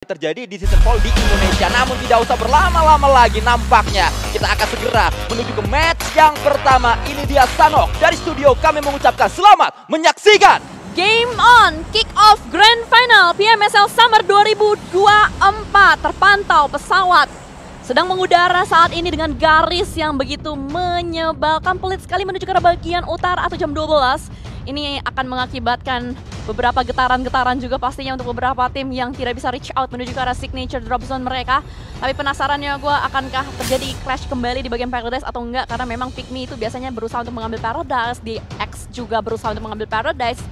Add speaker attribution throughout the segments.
Speaker 1: terjadi di season fall di Indonesia. Namun tidak usah berlama-lama lagi, nampaknya kita akan segera menuju ke match yang pertama. Ini dia Sanok dari studio, kami mengucapkan selamat menyaksikan.
Speaker 2: Game on, kick off grand final PMSL Summer 2024. Terpantau pesawat sedang mengudara saat ini dengan garis yang begitu menyebalkan, pelit sekali menuju ke bagian utara atau jam 12. Ini akan mengakibatkan beberapa getaran-getaran juga pastinya untuk beberapa tim yang tidak bisa reach out menuju ke arah signature drop zone mereka. Tapi penasarannya gue, akankah terjadi clash kembali di bagian Paradise atau enggak? Karena memang Pikmi itu biasanya berusaha untuk mengambil Paradise, di X juga berusaha untuk mengambil Paradise.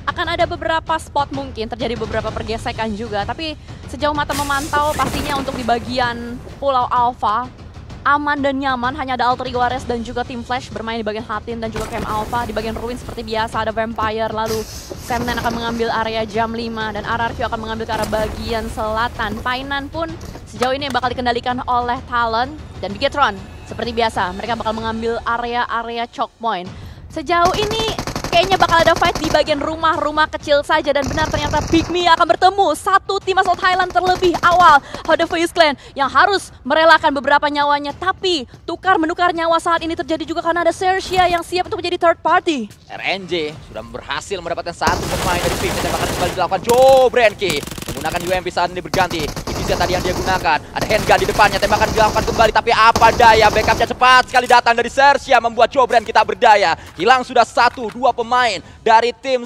Speaker 2: Akan ada beberapa spot mungkin terjadi beberapa pergesekan juga. Tapi sejauh mata memantau pastinya untuk di bagian Pulau Alpha aman dan nyaman, hanya ada Alter Ego Ares dan juga tim Flash bermain di bagian Hatin dan juga Camp Alpha. Di bagian Ruin seperti biasa ada Vampire, lalu Semnan akan mengambil area jam 5 dan RRQ akan mengambil ke arah bagian selatan. Painan pun sejauh ini bakal dikendalikan oleh Talon dan Bigetron. Seperti biasa mereka bakal mengambil area-area choke point. Sejauh ini kayaknya bakal ada fight di bagian rumah-rumah kecil saja, dan benar ternyata Pikmi akan bertemu satu tim asal Thailand terlebih awal, The FaZe Clan, yang harus merelakan beberapa nyawanya. Tapi tukar-menukar nyawa saat ini terjadi juga karena ada Sersia yang siap untuk menjadi third party.
Speaker 1: RNJ sudah berhasil mendapatkan satu pemain dari Pikmi. Tembakan kembali dilakukan Joe Brenki menggunakan UMP saat ini berganti. Divisi tadi yang dia gunakan, ada handgun di depannya, tembakan dilakukan kembali, tapi apa daya, backupnya cepat sekali datang dari Sersia membuat Joe Brenki tak berdaya. Hilang sudah dua pemain dari tim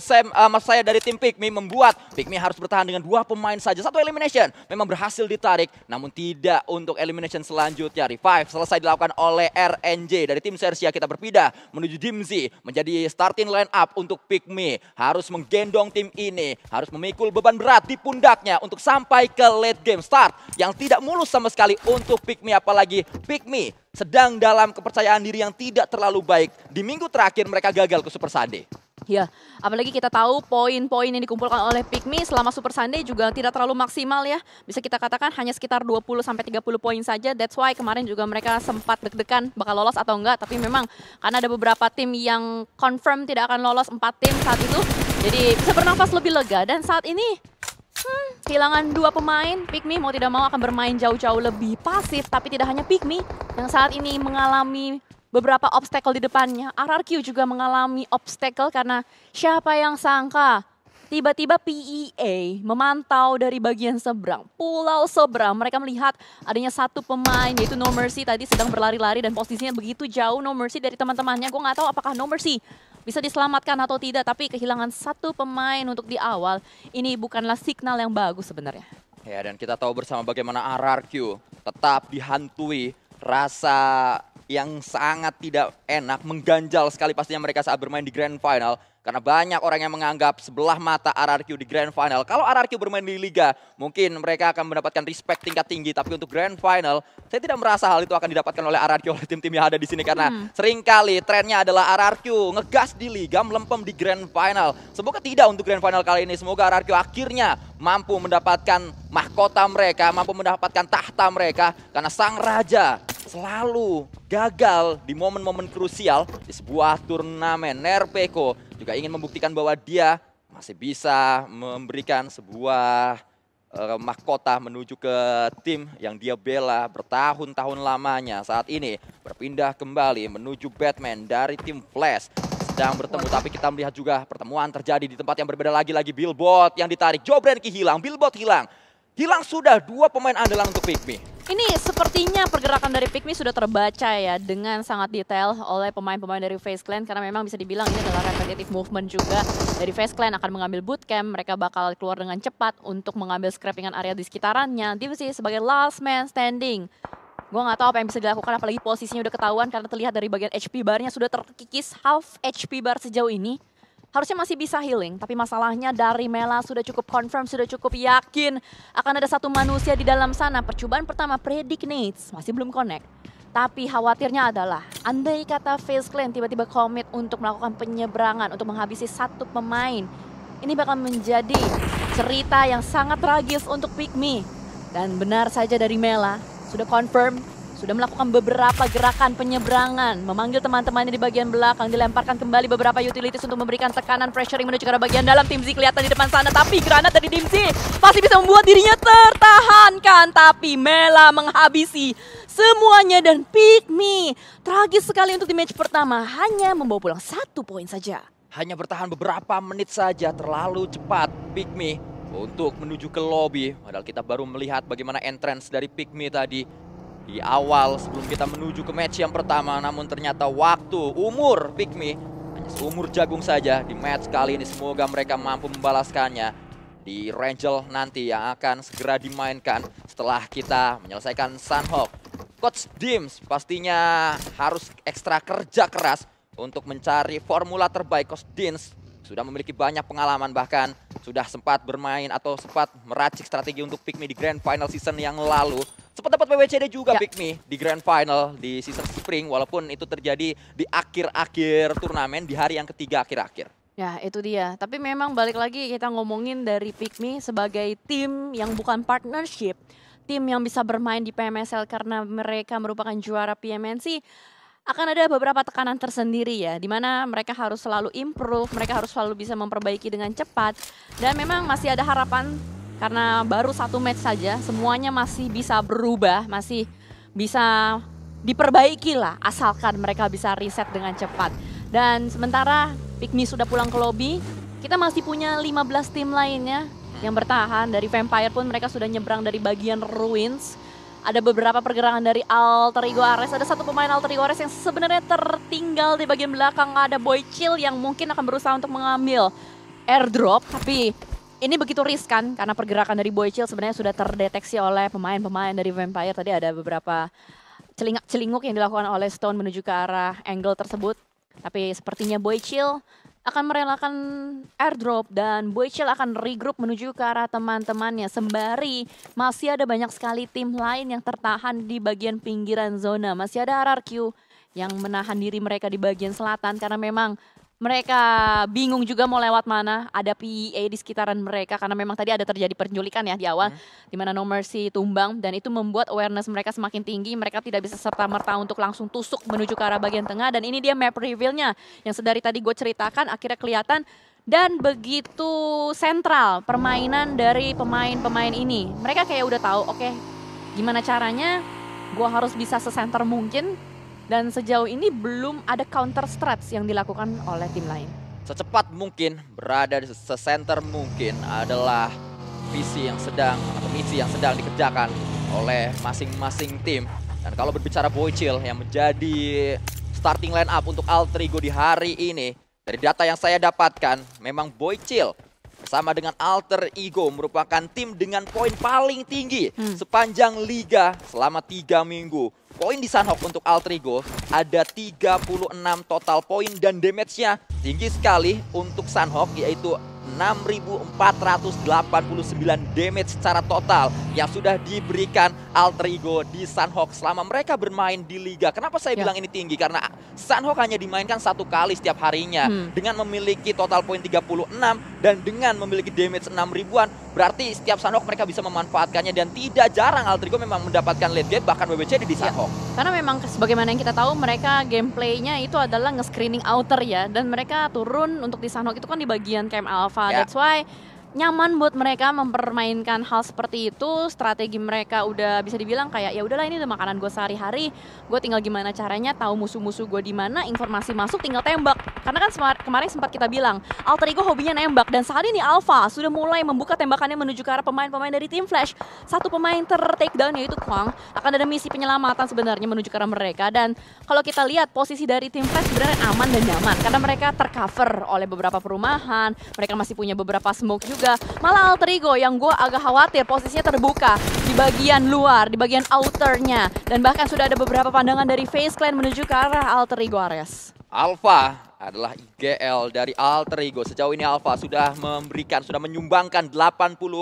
Speaker 1: dari tim Pikmi, membuat Pikmi harus bertahan dengan 2 pemain saja. Satu elimination memang berhasil ditarik, namun tidak untuk elimination selanjutnya. Revive selesai dilakukan oleh RNJ dari tim Sersia. Kita berpindah menuju Dimzi menjadi starting line up untuk Pikmi. Harus menggendong tim ini, harus memikul beban berat di pundaknya untuk sampai ke late game start yang tidak mulus sama sekali untuk Pikmi. Apalagi Pikmi sedang dalam kepercayaan diri yang tidak terlalu baik. Di minggu terakhir mereka gagal ke Super Sunday.
Speaker 2: Ya, apalagi kita tahu poin-poin yang dikumpulkan oleh Pikmi selama Super Sunday juga tidak terlalu maksimal ya. Bisa kita katakan hanya sekitar 20-30 poin saja. That's why kemarin juga mereka sempat deg-degan bakal lolos atau enggak. Tapi memang karena ada beberapa tim yang confirm tidak akan lolos, 4 tim saat itu. Jadi bisa bernafas lebih lega, dan saat ini kehilangan 2 pemain. Pikmi mau tidak mau akan bermain jauh-jauh lebih pasif. Tapi tidak hanya Pikmi yang saat ini mengalami beberapa obstacle di depannya. RRQ juga mengalami obstacle karena siapa yang sangka tiba-tiba PEA memantau dari bagian seberang, pulau seberang. Mereka melihat adanya satu pemain yaitu No Mercy tadi sedang berlari-lari dan posisinya begitu jauh No Mercy dari teman-temannya. Gue nggak tahu apakah No Mercy bisa diselamatkan atau tidak, tapi kehilangan satu pemain untuk di awal ini bukanlah signal yang bagus sebenarnya.
Speaker 1: Ya, dan kita tahu bersama bagaimana RRQ tetap dihantui rasa yang sangat tidak enak, mengganjal sekali pastinya mereka saat bermain di Grand Final. Karena banyak orang yang menganggap sebelah mata RRQ di Grand Final. Kalau RRQ bermain di Liga, mungkin mereka akan mendapatkan respect tingkat tinggi. Tapi untuk Grand Final, saya tidak merasa hal itu akan didapatkan oleh RRQ, oleh tim-tim yang ada di sini. Karena seringkali trennya adalah RRQ ngegas di Liga, melempem di Grand Final. Semoga tidak untuk Grand Final kali ini. Semoga RRQ akhirnya mampu mendapatkan mahkota mereka, mampu mendapatkan tahta mereka. Karena sang raja selalu gagal di momen-momen krusial di sebuah turnamen. Nerpeko juga ingin membuktikan bahwa dia masih bisa memberikan sebuah mahkota menuju ke tim yang dia bela bertahun-tahun lamanya. Saat ini berpindah kembali menuju Batman dari tim Flash. Sedang bertemu, tapi kita melihat juga pertemuan terjadi di tempat yang berbeda lagi-lagi. Billboard yang ditarik, Joe Brenki hilang, Billboard hilang. Hilang sudah 2 pemain andalan untuk Pikmi.
Speaker 2: Ini sepertinya pergerakan dari Pikmi sudah terbaca ya dengan sangat detail oleh pemain-pemain dari FaZe Clan, karena memang bisa dibilang ini adalah repetitive movement juga dari FaZe Clan. Akan mengambil bootcamp, mereka bakal keluar dengan cepat untuk mengambil scrappingan area di sekitarannya. Divisi sebagai last man standing. Gue nggak tahu apa yang bisa dilakukan, apalagi posisinya udah ketahuan karena terlihat dari bagian HP barnya sudah terkikis half HP bar sejauh ini. Harusnya masih bisa healing, tapi masalahnya dari Mela sudah cukup confirm, sudah cukup yakin akan ada satu manusia di dalam sana. Percobaan pertama predict needs masih belum connect. Tapi khawatirnya adalah andai kata FaZe Clan tiba-tiba komit untuk melakukan penyeberangan untuk menghabisi satu pemain, ini bakal menjadi cerita yang sangat tragis untuk Pikmi. Dan benar saja dari Mela sudah confirm, sudah melakukan beberapa gerakan penyeberangan, memanggil teman-temannya di bagian belakang, dilemparkan kembali beberapa utilities untuk memberikan tekanan pressuring menuju ke arah bagian dalam. Tim Z kelihatan di depan sana, tapi granat dari Tim Z masih bisa membuat dirinya tertahankan, tapi Mela menghabisi semuanya dan Pikmi tragis sekali untuk di match pertama hanya membawa pulang 1 poin saja.
Speaker 1: Hanya bertahan beberapa menit saja, terlalu cepat Pikmi untuk menuju ke lobby. Padahal kita baru melihat bagaimana entrance dari Pikmi tadi di awal sebelum kita menuju ke match yang pertama. Namun ternyata umur Pikmi hanya seumur jagung saja di match kali ini. Semoga mereka mampu membalaskannya di Rangel nanti yang akan segera dimainkan setelah kita menyelesaikan Sunhawk. Coach Dims pastinya harus ekstra kerja keras untuk mencari formula terbaik. Coach Dims sudah memiliki banyak pengalaman, bahkan sudah sempat bermain atau sempat meracik strategi untuk Pikmi di Grand Final season yang lalu. Sempat dapat WWCD juga Pikmi di Grand Final di season Spring, walaupun itu terjadi di akhir-akhir turnamen di hari yang ketiga akhir-akhir.
Speaker 2: Ya itu dia, tapi memang balik lagi kita ngomongin dari Pikmi sebagai tim yang bukan partnership, tim yang bisa bermain di PMSL karena mereka merupakan juara PMNC. Akan ada beberapa tekanan tersendiri ya, di mana mereka harus selalu improve, mereka harus selalu bisa memperbaiki dengan cepat. Dan memang masih ada harapan karena baru 1 match saja, semuanya masih bisa berubah, masih bisa diperbaiki lah, asalkan mereka bisa reset dengan cepat. Dan sementara Pikmi sudah pulang ke lobby, kita masih punya 15 tim lainnya yang bertahan. Dari Vampire pun mereka sudah nyebrang dari bagian Ruins. Ada beberapa pergerakan dari Alter Ego Ares. Ada satu pemain Alter Ego Ares yang sebenarnya tertinggal di bagian belakang. Ada Boy Chill yang mungkin akan berusaha untuk mengambil airdrop. Tapi ini begitu riskan karena pergerakan dari Boy Chill sebenarnya sudah terdeteksi oleh pemain-pemain dari Vampire. Tadi ada beberapa celingak-celinguk yang dilakukan oleh Stone menuju ke arah angle tersebut. Tapi sepertinya Boy Chill akan merelakan airdrop dan Boy Chill akan regroup menuju ke arah teman-temannya. Sembari masih ada banyak sekali tim lain yang tertahan di bagian pinggiran zona. Masih ada RRQ yang menahan diri mereka di bagian selatan karena memang mereka bingung juga mau lewat mana. Ada PEA di sekitaran mereka karena memang tadi ada terjadi penculikan ya di awal. Di mana No Mercy tumbang dan itu membuat awareness mereka semakin tinggi. Mereka tidak bisa serta-merta untuk langsung tusuk menuju ke arah bagian tengah. Dan ini dia map reveal-nya yang sedari tadi gue ceritakan akhirnya kelihatan. Dan begitu sentral permainan dari pemain-pemain ini. Mereka kayak udah tahu oke, gimana caranya gue harus bisa sesenter mungkin. Dan sejauh ini belum ada counter strats yang dilakukan oleh tim lain.
Speaker 1: Secepat mungkin, berada di sesenter mungkin adalah misi yang sedang dikerjakan oleh masing-masing tim. Dan kalau berbicara Boy Chill yang menjadi starting line up untuk Alter Ego di hari ini, dari data yang saya dapatkan, memang Boy Chill bersama dengan Alter Ego merupakan tim dengan poin paling tinggi sepanjang liga selama 3 minggu. Poin di Sunhawk untuk Alter Ego ada 36 total poin dan damage-nya tinggi sekali untuk Sunhawk yaitu 6.489 damage secara total yang sudah diberikan Alter Ego di Sunhawk selama mereka bermain di liga. Kenapa saya bilang ini tinggi? Karena Sunhawk hanya dimainkan 1 kali setiap harinya dengan memiliki total poin 36 dan dengan memiliki damage 6 ribuan. Berarti setiap Sunhawk mereka bisa memanfaatkannya dan tidak jarang Alter Ego memang mendapatkan late game bahkan WBCD di Sunhawk.
Speaker 2: Karena memang sebagaimana yang kita tahu mereka gameplaynya itu adalah nge-screening outer ya. Dan mereka turun untuk di Sunhawk itu kan di bagian camp alpha. That's why nyaman buat mereka mempermainkan hal seperti itu. Strategi mereka udah bisa dibilang kayak ya udahlah ini udah makanan gue sehari-hari. Gue tinggal gimana caranya tahu musuh-musuh gue di mana, informasi masuk tinggal tembak. Karena kan kemarin sempat kita bilang Alter Ego hobinya nembak dan saat ini Alpha sudah mulai membuka tembakannya menuju ke arah pemain-pemain dari tim Flash. Satu pemain ter-takedown yaitu Kwang. Akan ada misi penyelamatan sebenarnya menuju ke arah mereka dan kalau kita lihat posisi dari tim Flash sebenarnya aman dan nyaman karena mereka tercover oleh beberapa perumahan. Mereka masih punya beberapa smoke juga. Malah Alter Ego yang gue agak khawatir posisinya terbuka di bagian luar, di bagian outernya. Dan bahkan sudah ada beberapa pandangan dari FaZe Clan menuju ke arah Alter Ego Ares.
Speaker 1: Alpha adalah IGL dari Alter Ego. Sejauh ini Alpha sudah menyumbangkan 85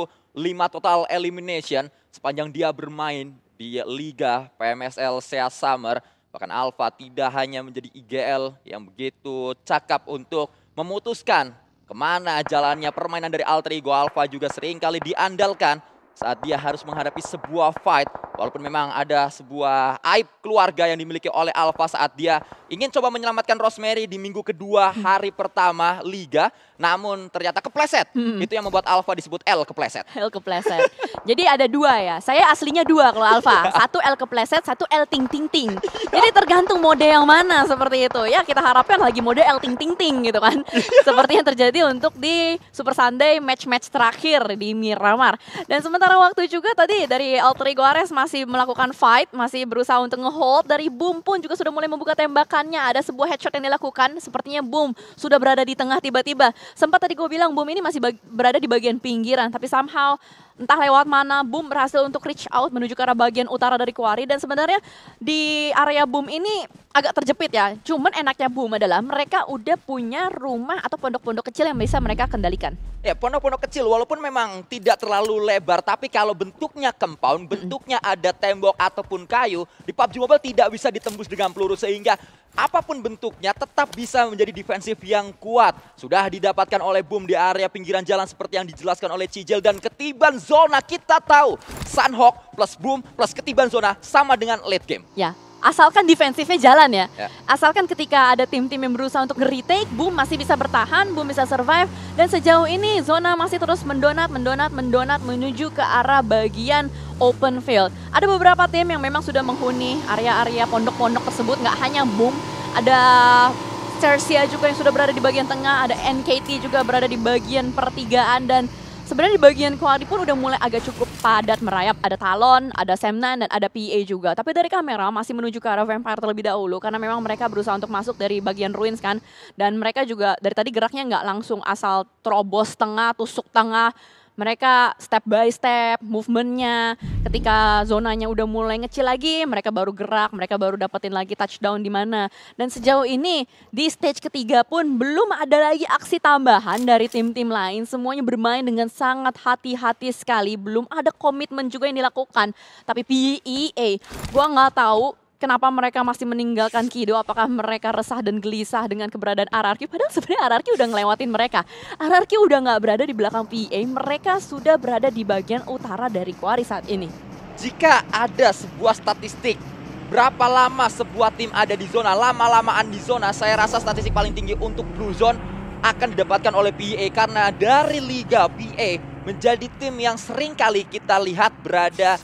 Speaker 1: total elimination sepanjang dia bermain di Liga PMSL SEA Summer. Bahkan Alpha tidak hanya menjadi IGL yang begitu cakap untuk memutuskan kemana jalannya permainan dari Alter Ego. Alpha juga seringkali diandalkan saat dia harus menghadapi sebuah fight Walaupun memang ada sebuah aib keluarga yang dimiliki oleh Alpha saat dia ingin coba menyelamatkan Rosemary di minggu kedua hari pertama Liga, namun ternyata kepleset. Itu yang membuat Alpha disebut L kepleset.
Speaker 2: L kepleset. Jadi ada dua ya. Saya aslinya dua kalau Alpha. Satu L kepleset, satu L ting ting ting. Jadi tergantung mode yang mana seperti itu. Ya kita harapkan lagi mode L ting ting ting gitu kan. Seperti yang terjadi untuk di Super Sunday match-match terakhir di Miramar. Dan sementara waktu juga tadi dari Alter Ego Ares masih melakukan fight, masih berusaha untuk nge-hold. Dari Boom pun juga sudah mulai membuka tembakannya. Ada sebuah headshot yang dilakukan. Sepertinya Boom sudah berada di tengah tiba-tiba. Sempat tadi gue bilang Boom ini masih berada di bagian pinggiran. Tapi somehow entah lewat mana Boom berhasil untuk reach out menuju ke arah bagian utara dari Quarry. Dan sebenarnya di area Boom ini agak terjepit ya. Cuman enaknya Boom adalah mereka udah punya rumah atau pondok-pondok kecil yang bisa mereka kendalikan.
Speaker 1: Ya, pondok-pondok kecil walaupun memang tidak terlalu lebar, tapi kalau bentuknya compound, bentuknya ada tembok ataupun kayu, di PUBG Mobile tidak bisa ditembus dengan peluru sehingga apapun bentuknya tetap bisa menjadi defensif yang kuat. Sudah didapatkan oleh Boom di area pinggiran jalan seperti yang dijelaskan oleh Cijel, dan ketiban zona kita tahu Sunhawk plus Boom plus ketiban zona sama dengan late game.
Speaker 2: Ya. Asalkan defensifnya jalan ya. Asalkan ketika ada tim-tim yang berusaha untuk nge-retake, Boom masih bisa bertahan, Boom bisa survive. Dan sejauh ini zona masih terus mendonat menuju ke arah bagian open field. Ada beberapa tim yang memang sudah menghuni area-area pondok-pondok tersebut, nggak hanya Boom. Ada Cercia juga yang sudah berada di bagian tengah, ada NKT juga berada di bagian pertigaan, dan sebenarnya di bagian Quarry pun udah mulai agak cukup padat merayap. Ada Talon, ada Semnan, dan ada PA juga. Tapi dari kamera masih menuju ke arah Vampire terlebih dahulu, karena memang mereka berusaha untuk masuk dari bagian Ruins kan. Dan mereka juga dari tadi geraknya nggak langsung asal terobos tengah, tusuk tengah. Mereka step by step, movementnya. Ketika zonanya udah mulai ngecil lagi, mereka baru gerak, mereka baru dapetin lagi touchdown di mana. Dan sejauh ini di stage ketiga pun belum ada lagi aksi tambahan dari tim-tim lain. Semuanya bermain dengan sangat hati-hati sekali. Belum ada komitmen juga yang dilakukan. Tapi PEA, gua nggak tahu kenapa mereka masih meninggalkan Kido. Apakah mereka resah dan gelisah dengan keberadaan RRQ? Padahal sebenarnya RRQ udah ngelewatin mereka. RRQ udah nggak berada di belakang PA. Mereka sudah berada di bagian utara dari Quarry saat ini.
Speaker 1: Jika ada sebuah statistik berapa lama sebuah tim ada di zona, lama-lamaan di zona, saya rasa statistik paling tinggi untuk Blue Zone akan didapatkan oleh PA. Karena dari Liga, PA menjadi tim yang sering kali kita lihat berada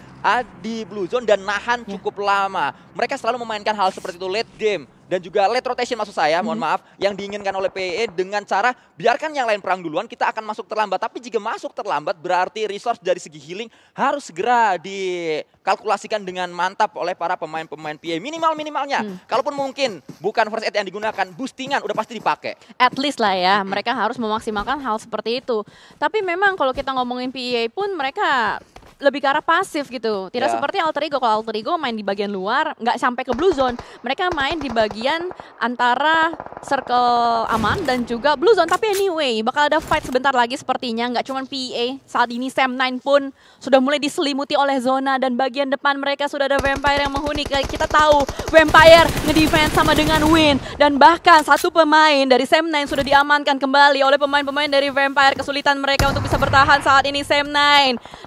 Speaker 1: di Blue Zone dan nahan cukup lama. Mereka selalu memainkan hal seperti itu late game dan juga late rotation maksud saya, mohon maaf, yang diinginkan oleh PE dengan cara biarkan yang lain perang duluan, kita akan masuk terlambat. Tapi jika masuk terlambat berarti resource dari segi healing harus segera dikalkulasikan dengan mantap oleh para pemain-pemain PE. Minimal-minimalnya, kalaupun mungkin bukan first aid yang digunakan, boostingan udah pasti dipakai.
Speaker 2: At least lah ya, mereka harus memaksimalkan hal seperti itu. Tapi memang kalau kita ngomongin PE pun mereka lebih ke arah pasif gitu. Tidak seperti Alter Ego. Kalau Alter Ego main di bagian luar, nggak sampai ke Blue Zone. Mereka main di bagian antara circle aman dan juga Blue Zone. Tapi anyway, bakal ada fight sebentar lagi sepertinya. Nggak cuma PA, saat ini Sam9 pun sudah mulai diselimuti oleh zona. Dan bagian depan mereka sudah ada Vampire yang menghuni. Kita tahu Vampire ngedefense sama dengan Win. Dan bahkan satu pemain dari Sam9 sudah diamankan kembali oleh pemain-pemain dari Vampire. Kesulitan mereka untuk bisa bertahan saat ini Sam9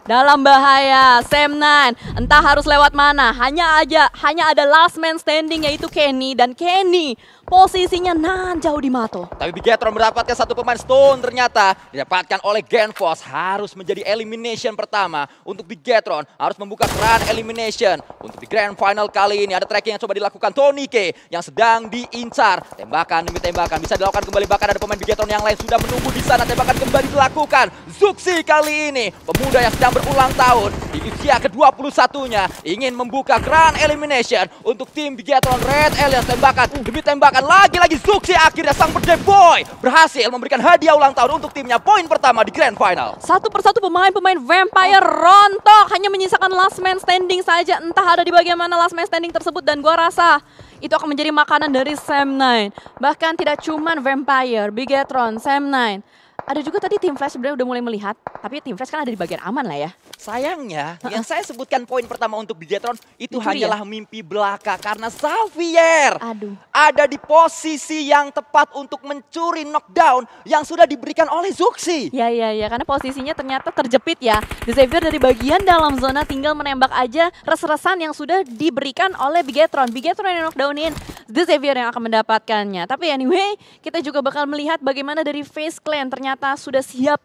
Speaker 2: dalam bahaya. Sam9 entah harus lewat mana, hanya ada last man standing yaitu Kenny, dan Kenny posisinya jauh di Mato.
Speaker 1: Tapi Bigetron mendapatkan satu pemain stone ternyata didapatkan oleh Genfos. Harus menjadi elimination pertama untuk Bigetron, harus membuka keran elimination. Untuk di grand final kali ini ada tracking yang coba dilakukan Tony K yang sedang diincar. Tembakan demi tembakan bisa dilakukan kembali, bahkan ada pemain Bigetron yang lain sudah menunggu di sana. Tembakan kembali dilakukan. Zuxi kali ini pemuda yang sedang berulang tahun di usia ke-21-nya ingin membuka grand elimination untuk tim Bigetron Red Alliance. Tembakan demi tembakan, lagi-lagi Zuxi akhirnya sang birthday boy berhasil memberikan hadiah ulang tahun untuk timnya. Poin pertama di grand final.
Speaker 2: Satu persatu pemain-pemain Vampire rontok, hanya menyisakan last man standing saja. Entah ada di bagian mana last man standing tersebut, dan gua rasa itu akan menjadi makanan dari Sam9. Bahkan tidak cuma Vampire, Bigetron, Sam9. Ada juga tadi tim Flash sebenarnya udah mulai melihat, tapi tim Flash kan ada di bagian aman lah ya.
Speaker 1: Sayangnya, yang saya sebutkan poin pertama untuk Bigetron itu
Speaker 2: Dicuri
Speaker 1: hanyalah mimpi belaka karena Xavier
Speaker 2: Aduh.
Speaker 1: ada di posisi yang tepat untuk mencuri knockdown yang sudah diberikan oleh Zuxi.
Speaker 2: Ya, karena posisinya ternyata terjepit ya. The Xavier dari bagian dalam zona tinggal menembak aja res-resan yang sudah diberikan oleh Bigetron. Bigetron yang knockdownin, The Xavier yang akan mendapatkannya. Tapi anyway, kita juga bakal melihat bagaimana dari FaZe Clan ternyata sudah siap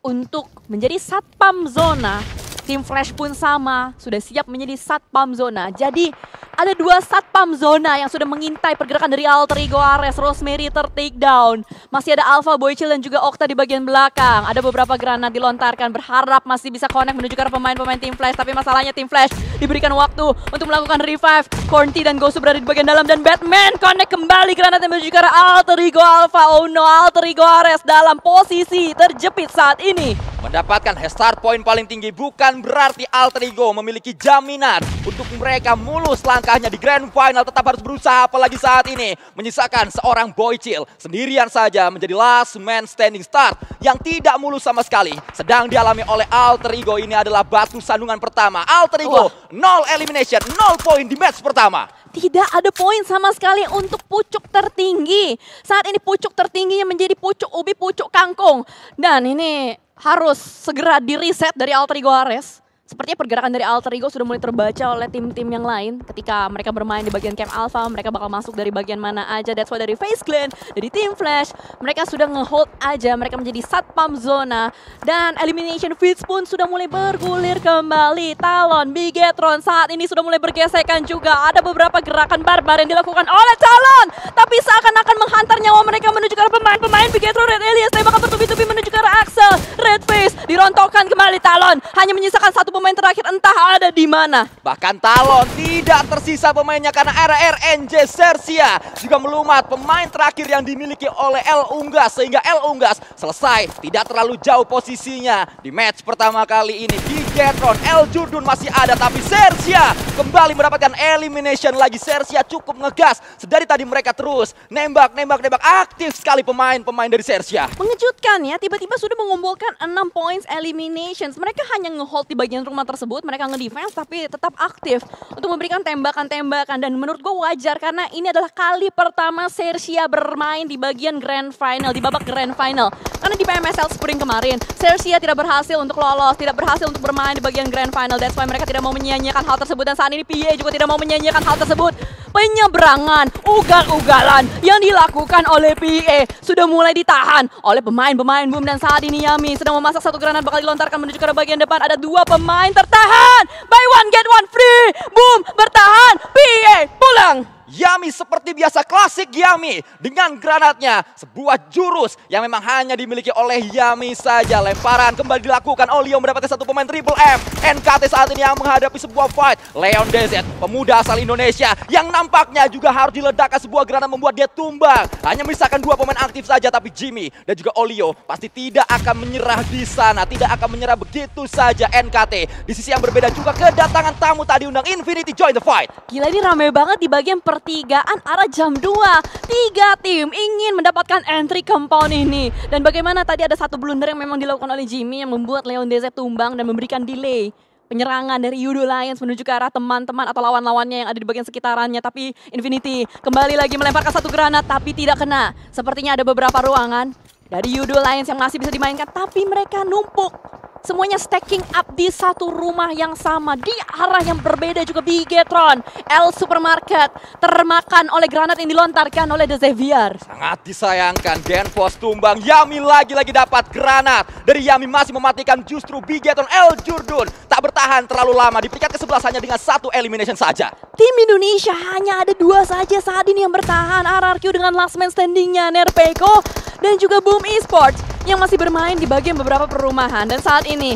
Speaker 2: untuk menjadi satpam zona. Tim Flash pun sama, sudah siap menjadi satpam zona. Jadi ada 2 satpam zona yang sudah mengintai pergerakan dari Alter Ego Ares. Rosemary ter-take down. Masih ada Alpha, Boychill dan juga Okta di bagian belakang. Ada beberapa granat dilontarkan, berharap masih bisa connect menuju ke arah pemain-pemain tim Flash. Tapi masalahnya tim Flash diberikan waktu untuk melakukan revive. Cornty dan Gosu berada di bagian dalam dan Batman connect kembali granatnya menuju ke arah Alter Ego Alpha. Oh no, Alter Ego Ares dalam posisi terjepit saat ini.
Speaker 1: Mendapatkan start point paling tinggi bukan berarti Alter Ego memiliki jaminan untuk mereka mulus langkahnya di Grand Final. Tetap harus berusaha apalagi saat ini menyisakan seorang Boychill sendirian saja menjadi last man standing start yang tidak mulus sama sekali. Sedang dialami oleh Alter Ego, ini adalah batu sandungan pertama. Alter Ego 0 elimination, 0 poin di match pertama.
Speaker 2: Tidak ada poin sama sekali untuk pucuk tertinggi. Saat ini pucuk tertingginya menjadi pucuk ubi, pucuk kangkung. Dan ini harus segera di-reset dari Alter Ego Ares. Sepertinya pergerakan dari Alter Ego sudah mulai terbaca oleh tim-tim yang lain. Ketika mereka bermain di bagian Camp Alpha, mereka bakal masuk dari bagian mana aja. That's why dari FaZe Clan, dari Team Flash, mereka sudah nge-hold aja. Mereka menjadi satpam zona. Dan Elimination Feeds pun sudah mulai bergulir kembali. Talon, Bigetron saat ini sudah mulai bergesekan juga. Ada beberapa gerakan barbar yang dilakukan oleh Talon. Tapi seakan-akan menghantar nyawa mereka menuju ke arah pemain-pemain Bigetron. Red Elias tembakan bertubi-tubi menuju ke arah Axel. Red Face dirontokkan kembali Talon. Hanya menyisakan satu pemain terakhir, entah ada di mana.
Speaker 1: Bahkan Talon tidak tersisa pemainnya karena RNJ Sersia juga melumat pemain terakhir yang dimiliki oleh El Unggas, sehingga El Unggas selesai tidak terlalu jauh posisinya di match pertama kali ini. Bigetron, El Jurdun masih ada tapi Sersia kembali mendapatkan elimination lagi. Sersia cukup ngegas, sedari tadi mereka terus nembak aktif sekali pemain-pemain dari Sersia.
Speaker 2: Mengejutkan ya, tiba-tiba sudah mengumpulkan 6 points eliminations. Mereka hanya nge-hold di bagian rumah tersebut, mereka nge-defense tapi tetap aktif untuk memberikan tembakan-tembakan. Dan menurut gue wajar karena ini adalah kali pertama Sersia bermain di bagian Grand Final, di babak Grand Final. Karena di PMSL Spring kemarin, Sersia tidak berhasil untuk lolos, tidak berhasil untuk bermain di bagian Grand Final. That's why mereka tidak mau menyia-nyiakan hal tersebut. Dan saat ini PA juga tidak mau menyia-nyiakan hal tersebut. Penyeberangan, ugal-ugalan yang dilakukan oleh PA sudah mulai ditahan oleh pemain-pemain Boom. Dan saat ini Yami sedang memasak satu granat bakal dilontarkan menuju ke bagian depan. Ada 2 pemain tertahan. Buy one get one free. Boom bertahan. PA pulang.
Speaker 1: Yami seperti biasa, klasik Yami dengan granatnya, sebuah jurus yang memang hanya dimiliki oleh Yami saja. Lemparan kembali dilakukan, Olio mendapatkan satu pemain Triple M. NKT saat ini yang menghadapi sebuah fight. Leon DZ, pemuda asal Indonesia yang nampaknya juga harus diledakkan sebuah granat membuat dia tumbang. Hanya misalkan 2 pemain aktif saja, tapi Jimmy dan juga Olio pasti tidak akan menyerah di sana, tidak akan menyerah begitu saja. NKT di sisi yang berbeda juga kedatangan tamu tadi undang Infinity join the fight.
Speaker 2: Gila, ini rame banget di bagian pertigaan arah jam 2. 3 tim ingin mendapatkan entry compound ini. Dan bagaimana tadi ada satu blunder yang memang dilakukan oleh Jimmy yang membuat Leon DZ tumbang dan memberikan delay penyerangan dari Yudo Lions menuju ke arah teman-teman atau lawan-lawannya yang ada di bagian sekitarannya. Tapi Infinity kembali lagi melemparkan satu granat tapi tidak kena. Sepertinya ada beberapa ruangan dari Yudo Lions yang masih bisa dimainkan, tapi mereka numpuk. Semuanya stacking up di satu rumah yang sama, di arah yang berbeda juga. Bigetron, L Supermarket termakan oleh granat yang dilontarkan oleh The Xavier.
Speaker 1: Sangat disayangkan, Genpos tumbang. Yami lagi-lagi dapat granat. Dari Yami masih mematikan justru Bigetron. El Jurdun tak bertahan terlalu lama, di peringkat ke-11 hanya dengan 1 elimination saja.
Speaker 2: Tim Indonesia hanya ada 2 saja saat ini yang bertahan. RRQ dengan last man standingnya Nerpeko dan juga Boom Esports yang masih bermain di bagian beberapa perumahan. Dan saat ini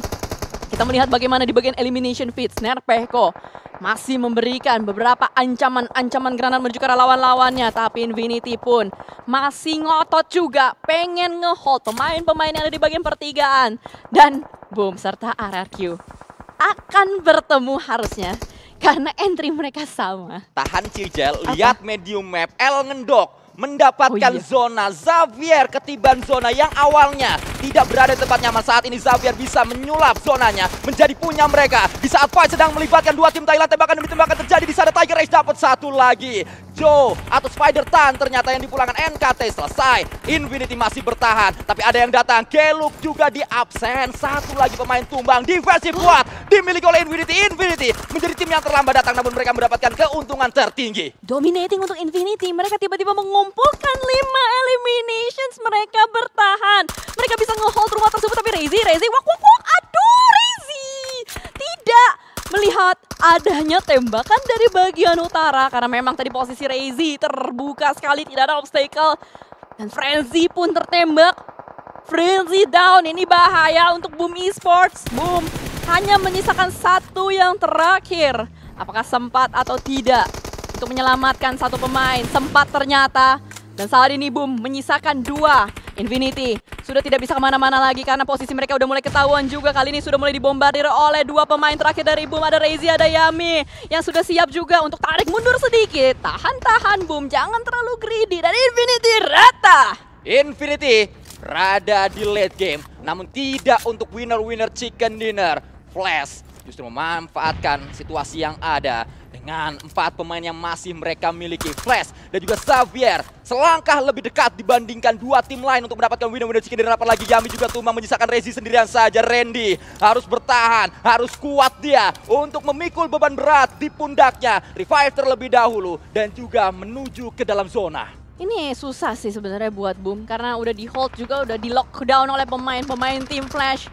Speaker 2: kita melihat bagaimana di bagian elimination feeds Nerpeko masih memberikan beberapa ancaman granat menuju ke arah lawan-lawannya. Tapi Infinity pun masih ngotot juga, pengen nge-hold pemain-pemain yang ada di bagian pertigaan. Dan Boom serta RRQ akan bertemu harusnya, karena entry mereka sama.
Speaker 1: Tahan Cijel, lihat medium map, El ngendok. mendapatkan
Speaker 2: Oh iya.
Speaker 1: zona. Xavier ketiban zona yang awalnya tidak berada di tempat nyaman. Saat ini Xavier bisa menyulap zonanya menjadi punya mereka. Di saat fight sedang melibatkan dua tim Thailand, tembakan demi tembakan terjadi di sana. Tiger Ace dapat satu lagi. Joe atau Spider Tan ternyata yang dipulangkan NKT selesai. Infinity masih bertahan, tapi ada yang datang. Keluk juga di absen. Satu lagi pemain tumbang. Defensif kuat dimiliki oleh Infinity. Infinity menjadi tim yang terlambat datang, namun mereka mendapatkan keuntungan tertinggi.
Speaker 2: Dominating untuk Infinity, mereka tiba-tiba mengumpulkan 5 eliminations, mereka bertahan. Mereka bisa nge-hold rumah tersebut, tapi Reizi, wak, aduh Reizi. Tidak melihat adanya tembakan dari bagian utara, karena memang tadi posisi Reizi terbuka sekali, tidak ada obstacle. Dan Frenzy pun tertembak. Frenzy down, ini bahaya untuk Boom Esports. Boom hanya menyisakan satu yang terakhir. Apakah sempat atau tidak untuk menyelamatkan satu pemain? Sempat ternyata. Dan saat ini Boom menyisakan 2. Infinity sudah tidak bisa kemana-mana lagi karena posisi mereka udah mulai ketahuan juga. Kali ini sudah mulai dibombardir oleh 2 pemain terakhir dari Boom. Ada Reizi, ada Yami yang sudah siap juga untuk tarik mundur sedikit. Tahan-tahan Boom, jangan terlalu greedy. Dan Infinity rata.
Speaker 1: Infinity berada di late game, namun tidak untuk winner chicken dinner. Flash justru memanfaatkan situasi yang ada dengan 4 pemain yang masih mereka miliki. Flash dan juga Xavier selangkah lebih dekat dibandingkan 2 tim lain untuk mendapatkan winner chicken dinner. Apalagi Yami juga tumbang menyisakan Reizi sendirian saja. Randy harus bertahan, harus kuat dia untuk memikul beban berat di pundaknya. Revive terlebih dahulu dan juga menuju ke dalam zona.
Speaker 2: Ini susah sih sebenarnya buat Boom karena udah di hold juga, udah di lockdown oleh pemain tim Flash.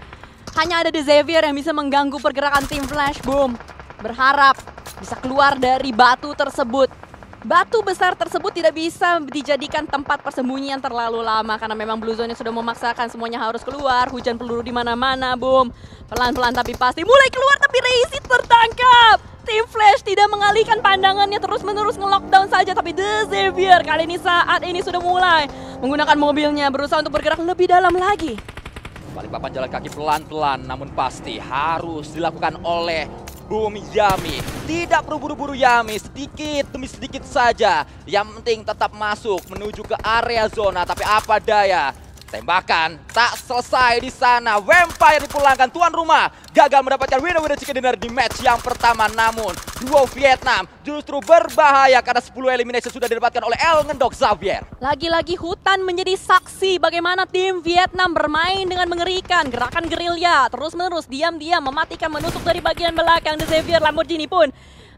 Speaker 2: Hanya ada The Xavier yang bisa mengganggu pergerakan tim Flash. Boom berharap bisa keluar dari batu tersebut. Batu besar tersebut tidak bisa dijadikan tempat persembunyian terlalu lama karena memang Blue Zone sudah memaksakan semuanya harus keluar. Hujan peluru di mana-mana. Boom pelan-pelan tapi pasti mulai keluar, tapi Reizi tertangkap. Tim Flash tidak mengalihkan pandangannya, terus-menerus nge-lockdown saja. Tapi The Xavier kali ini saat ini sudah mulai menggunakan mobilnya, berusaha untuk bergerak lebih dalam lagi.
Speaker 1: Balikpapan jalan kaki pelan-pelan, namun pasti harus dilakukan oleh Boom Yami. Tidak perlu buru-buru Yami, sedikit demi sedikit saja. Yang penting tetap masuk menuju ke area zona. Tapi apa daya, tembakan tak selesai di sana. Vampire dipulangkan, tuan rumah gagal mendapatkan winner chicken dinner di match yang pertama. Namun duo Vietnam justru berbahaya karena 10 elimination sudah didapatkan oleh El Ngendok Xavier.
Speaker 2: Lagi-lagi hutan menjadi saksi bagaimana tim Vietnam bermain dengan mengerikan. Gerakan gerilya terus-menerus diam-diam mematikan, menusuk dari bagian belakang. The Xavier Lamborghini pun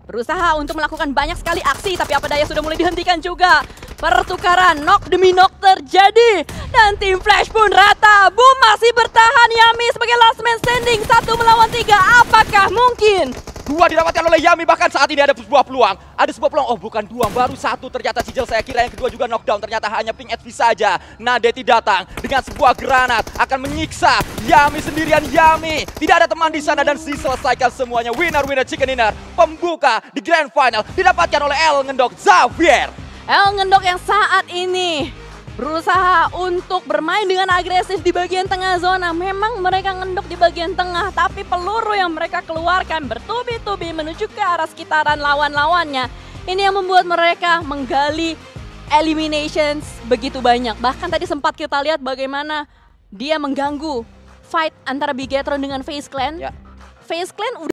Speaker 2: berusaha untuk melakukan banyak sekali aksi, tapi apa daya sudah mulai dihentikan juga. Pertukaran knock demi knock terjadi dan tim Flash pun rata. Boom masih bertahan, Yami sebagai last man standing, 1 melawan 3. Apakah mungkin?
Speaker 1: 2 didapatkan oleh Yami, bahkan saat ini ada sebuah peluang. Ada sebuah peluang, oh bukan 2, baru 1 ternyata Sigil. Saya kira yang kedua juga knockdown, ternyata hanya ping HV saja. Nadeti datang dengan sebuah granat akan menyiksa Yami sendirian. Yami tidak ada teman di sana dan diselesaikan semuanya. Winner chicken dinner pembuka di grand final didapatkan oleh El Ngendok Xavier.
Speaker 2: El Ngendok yang saat ini berusaha untuk bermain dengan agresif di bagian tengah zona. Memang mereka ngendok di bagian tengah, tapi peluru yang mereka keluarkan bertubi-tubi menuju ke arah sekitaran lawan-lawannya. Ini yang membuat mereka menggali eliminations begitu banyak. Bahkan tadi sempat kita lihat bagaimana dia mengganggu fight antara Bigetron dengan FaZe Clan.
Speaker 1: Ya.
Speaker 2: FaZe Clan udah